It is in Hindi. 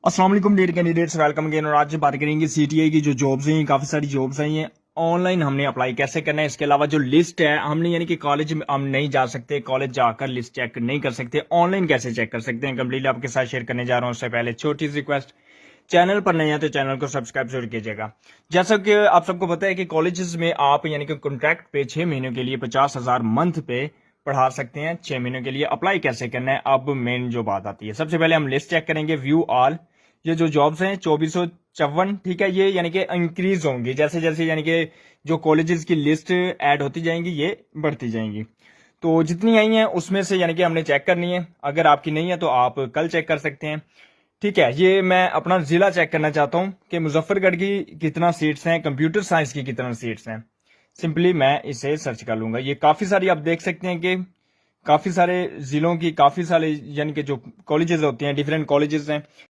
अस्सलाम वालेकुम डियर कैंडिडेट्स, वेलकम अगेन। और आज बात करेंगे सीटीए की जो जॉब्स हैं, काफ़ी सारी जॉब्स हैं। ये ऑनलाइन हमने अप्लाई कैसे करना है, इसके अलावा जो लिस्ट है हमने यानी कि कॉलेज में हम नहीं जा सकते, कॉलेज जाकर लिस्ट चेक नहीं कर सकते, ऑनलाइन कैसे चेक कर सकते हैं, कंप्लीटली आपके साथ शेयर करने जा रहा हूँ। उससे पहले छोटी सी रिक्वेस्ट, चैनल पर नहीं है तो चैनल को सब्सक्राइब जरूर कीजिएगा। जैसा कि आप सबको पता है कि कॉलेजेस में आप यानी कि कॉन्ट्रैक्ट पे 6 महीनों के लिए 50,000 मंथ पे पढ़ा सकते हैं। 6 महीनों के लिए अप्लाई कैसे करना है, अब मेन जो बात आती है, सबसे पहले हम लिस्ट चेक करेंगे। व्यू ऑल, ये जो जॉब्स हैं 2454, ठीक है, ये यानी कि इंक्रीज होंगी जैसे जैसे यानी कि जो कॉलेजेस की लिस्ट ऐड होती जाएंगी, ये बढ़ती जाएंगी। तो जितनी आई हैं उसमें से यानी कि हमने चेक करनी है। अगर आपकी नहीं है तो आप कल चेक कर सकते हैं, ठीक है। ये मैं अपना जिला चेक करना चाहता हूँ कि मुजफ्फरगढ़ की कितना सीट्स हैं, कंप्यूटर साइंस की कितना सीट्स हैं। सिंपली मैं इसे सर्च कर लूंगा। ये काफ़ी सारी आप देख सकते हैं कि काफ़ी सारे जिलों की काफ़ी सारे यानी कि जो कॉलेजेस होते हैं, डिफरेंट कॉलेजेस हैं।